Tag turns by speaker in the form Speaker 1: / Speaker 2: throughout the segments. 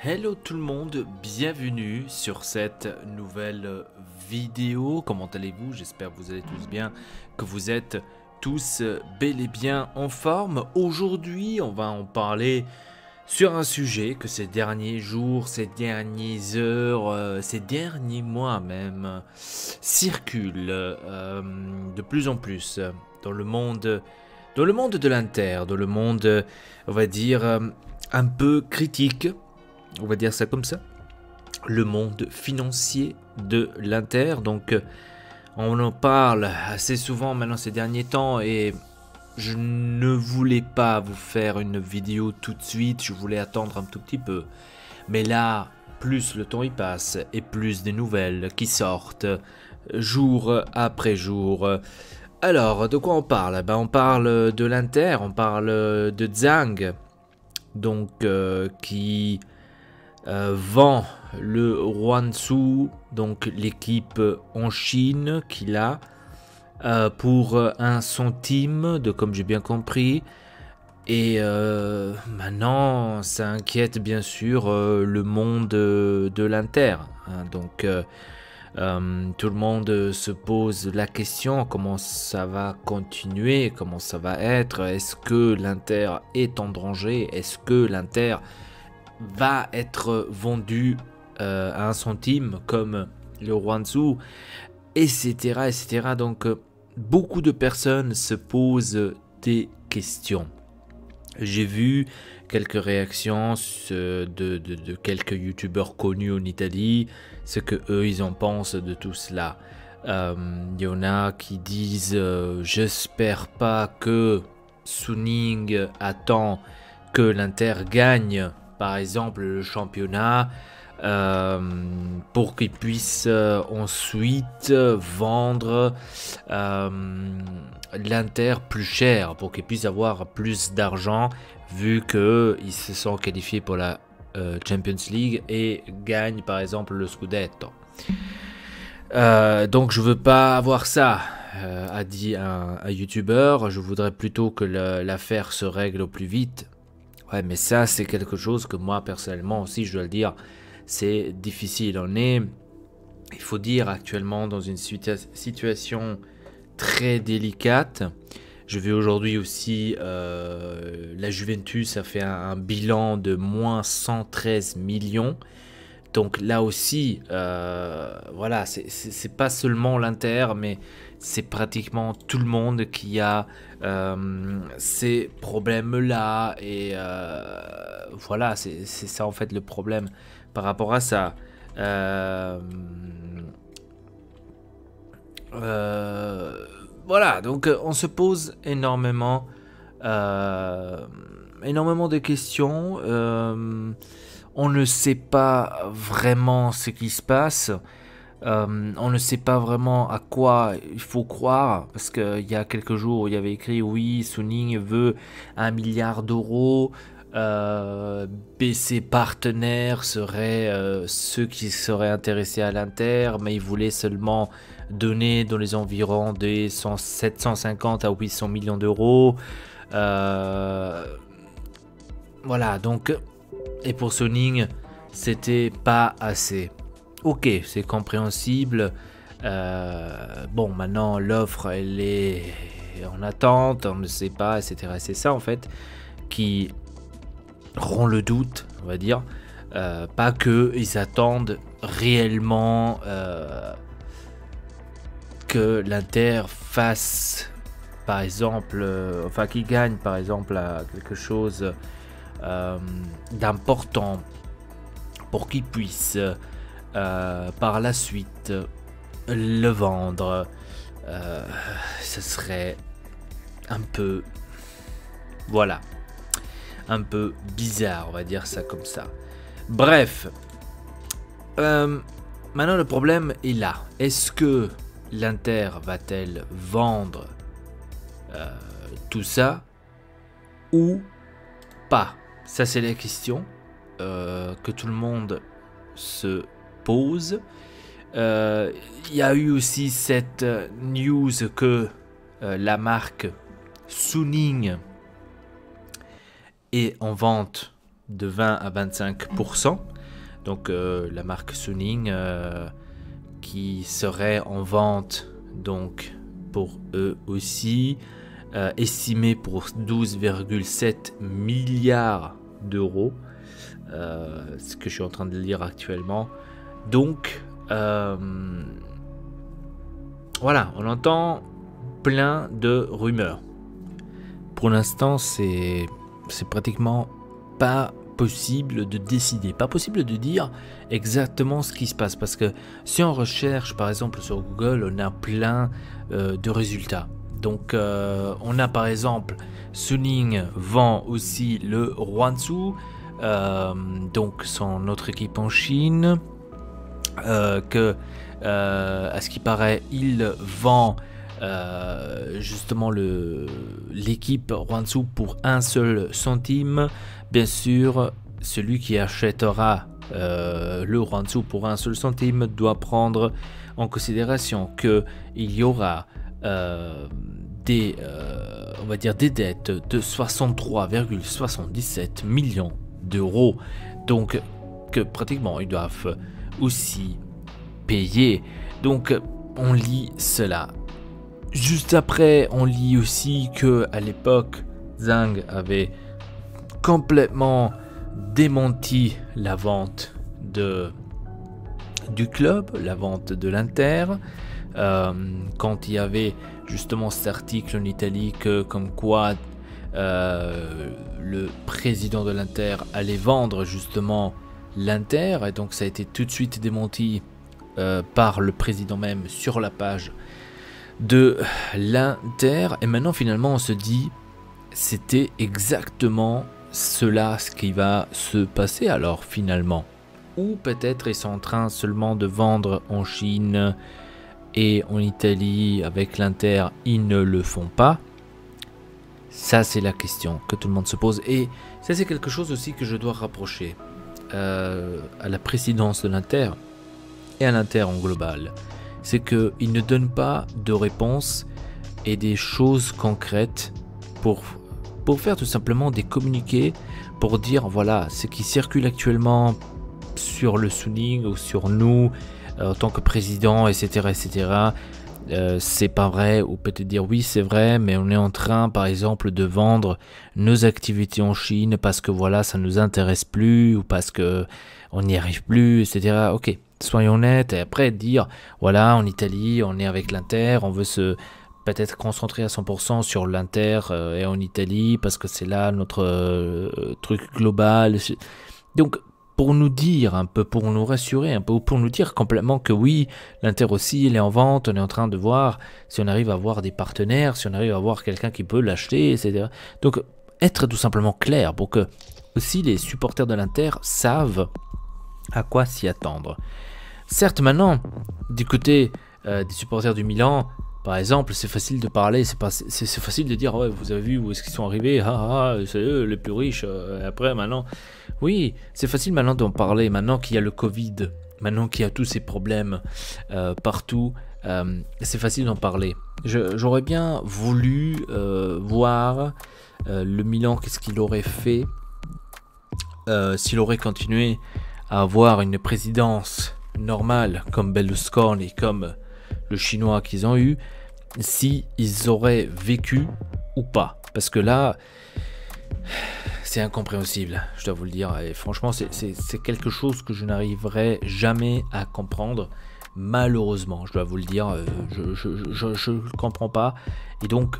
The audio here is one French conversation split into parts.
Speaker 1: Hello tout le monde, bienvenue sur cette nouvelle vidéo. Comment allez-vous? J'espère que vous allez tous bien, que vous êtes tous bel et bien en forme. Aujourd'hui, on va en parler sur un sujet que ces derniers jours, ces dernières heures, ces derniers mois même, circule de plus en plus dans le monde de l'Inter, dans le monde, on va dire, un peu critique. On va dire ça comme ça, le monde financier de l'Inter. Donc on en parle assez souvent maintenant ces derniers temps et je ne voulais pas vous faire une vidéo tout de suite, je voulais attendre un tout petit peu. Mais là, plus le temps y passe et plus des nouvelles qui sortent jour après jour. Alors, de quoi on parle? On parle de l'Inter, on parle de Zhang, donc qui vend le Huansu, donc l'équipe en Chine qu'il a, pour 1 centime, comme j'ai bien compris. Et maintenant, ça inquiète bien sûr le monde de l'Inter. Donc, tout le monde se pose la question, comment ça va continuer, comment ça va être, est-ce que l'Inter est en danger, est-ce que l'Inter va être vendu à 1 centime comme le Huansu, etc., etc. Donc beaucoup de personnes se posent des questions. J'ai vu quelques réactions de quelques youtubeurs connus en Italie, ce que eux ils en pensent de tout cela. Il y en a qui disent j'espère pas que Suning attend que l'Inter gagne par exemple le championnat pour qu'ils puissent ensuite vendre l'Inter plus cher, pour qu'ils puissent avoir plus d'argent vu qu'ils se sont qualifiés pour la Champions League et gagnent par exemple le Scudetto. Donc je veux pas avoir ça, a dit un youtubeur. Je voudrais plutôt que l'affaire se règle au plus vite. Ouais, mais ça, c'est quelque chose que moi, personnellement aussi, je dois le dire, c'est difficile. On est, il faut dire, actuellement dans une situation très délicate. Je vais aujourd'hui aussi, la Juventus a fait un bilan de moins 113 millions. Donc là aussi, voilà, c'est pas seulement l'Inter, mais c'est pratiquement tout le monde qui a ces problèmes-là. Et voilà, c'est ça en fait le problème par rapport à ça. Voilà, donc on se pose énormément de questions. On ne sait pas vraiment ce qui se passe. On ne sait pas vraiment à quoi il faut croire. Parce qu'il y a quelques jours, il y avait écrit oui, Suning veut 1 milliard d'euros. BC partenaires seraient ceux qui seraient intéressés à l'Inter, mais ils voulaient seulement donner dans les environs des 750 à 800 millions d'euros. Voilà, donc. Et pour Suning, c'était pas assez. Ok, c'est compréhensible. Bon, maintenant, l'offre, elle est en attente, on ne sait pas, etc. C'est ça, en fait, qui rend le doute, on va dire. Pas qu'ils attendent réellement que l'Inter fasse, par exemple, enfin, qu'il gagne, par exemple, à quelque chose d'important pour qu'ils puissent par la suite le vendre. Ce serait un peu, voilà, un peu bizarre, on va dire ça comme ça. Bref, maintenant le problème est là. Est-ce que l'Inter va-t-elle vendre tout ça ou pas? Ça, c'est la question que tout le monde se pose. Il y a eu aussi cette news que la marque Suning est en vente de 20 à 25%. donc la marque Suning, qui serait en vente donc pour eux aussi, estimé pour 12,7 milliards d'euros, ce que je suis en train de lire actuellement. Donc voilà, on entend plein de rumeurs. Pour l'instant, c'est pratiquement pas possible de décider, pas possible de dire exactement ce qui se passe, parce que si on recherche par exemple sur Google, on a plein de résultats. Donc on a par exemple Suning vend aussi le Huansu, donc son autre équipe en Chine, que à ce qui paraît il vend justement l'équipe Huansu pour 1 seul centime. Bien sûr, celui qui achètera le Huansu pour 1 seul centime doit prendre en considération qu'il y aura on va dire des dettes de 63,77 millions d'euros, donc que pratiquement ils doivent aussi payer. Donc on lit cela. Juste après, on lit aussi que à l'époque, Zhang avait complètement démenti la vente du club, la vente de l'Inter, quand il y avait justement cet article en Italie comme quoi le président de l'Inter allait vendre justement l'Inter, et donc ça a été tout de suite démenti par le président même sur la page de l'Inter. Et maintenant finalement on se dit c'était exactement cela ce qui va se passer alors finalement, ou peut-être ils sont en train seulement de vendre en Chine et en Italie avec l'Inter ils ne le font pas. Ça c'est la question que tout le monde se pose, et ça c'est quelque chose aussi que je dois rapprocher à la présidence de l'Inter et à l'Inter en global. C'est qu'ils ne donnent pas de réponse et des choses concrètes pour faire tout simplement des communiqués, pour dire voilà ce qui circule actuellement sur le Suning ou sur nous en tant que président, etc. etc. C'est pas vrai, ou peut-être dire oui c'est vrai, mais on est en train par exemple de vendre nos activités en Chine parce que voilà ça nous intéresse plus, ou parce que on n'y arrive plus, etc. Ok, soyons honnêtes, et après dire voilà en Italie on est avec l'Inter, on veut se peut-être concentrer à 100% sur l'Inter et en Italie parce que c'est là notre truc global. Donc pour nous dire un peu, pour nous rassurer un peu, pour nous dire complètement que oui, l'Inter aussi, il est en vente, on est en train de voir si on arrive à avoir des partenaires, si on arrive à avoir quelqu'un qui peut l'acheter, etc. Donc, être tout simplement clair pour que aussi les supporters de l'Inter savent à quoi s'y attendre. Certes, maintenant, du côté des supporters du Milan, par exemple, c'est facile de parler, c'est facile de dire ouais, vous avez vu où est-ce qu'ils sont arrivés, c'est eux les plus riches. Après, maintenant, oui, c'est facile maintenant d'en parler. Maintenant qu'il y a le Covid, maintenant qu'il y a tous ces problèmes partout, c'est facile d'en parler. J'aurais bien voulu voir le Milan, qu'est-ce qu'il aurait fait s'il aurait continué à avoir une présidence normale comme Berlusconi, comme le chinois qu'ils ont eu, si ils auraient vécu ou pas. Parce que là, c'est incompréhensible, je dois vous le dire. Et franchement, c'est quelque chose que je n'arriverai jamais à comprendre. Malheureusement, je dois vous le dire, je ne comprends pas. Et donc,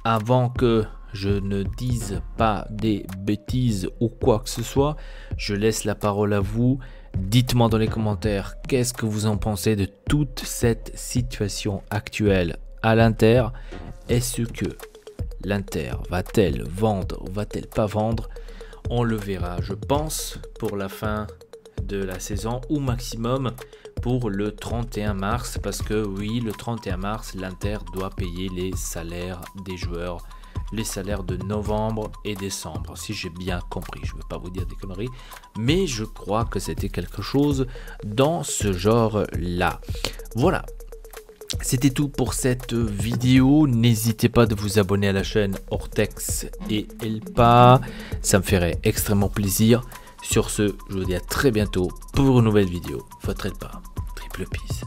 Speaker 1: avant que je ne dise pas des bêtises ou quoi que ce soit, je laisse la parole à vous. Dites-moi dans les commentaires qu'est-ce que vous en pensez de toute cette situation actuelle à l'Inter. Est-ce que l'Inter va-t-elle vendre ou va-t-elle pas vendre? On le verra, je pense, pour la fin de la saison ou maximum pour le 31 mars. Parce que oui, le 31 mars, l'Inter doit payer les salaires des joueurs, les salaires de novembre et décembre, si j'ai bien compris. Je ne veux pas vous dire des conneries, mais je crois que c'était quelque chose dans ce genre-là. Voilà. C'était tout pour cette vidéo. N'hésitez pas de vous abonner à la chaîne Ortex et Elpa. Ça me ferait extrêmement plaisir. Sur ce, je vous dis à très bientôt pour une nouvelle vidéo. Votre pas, triple peace.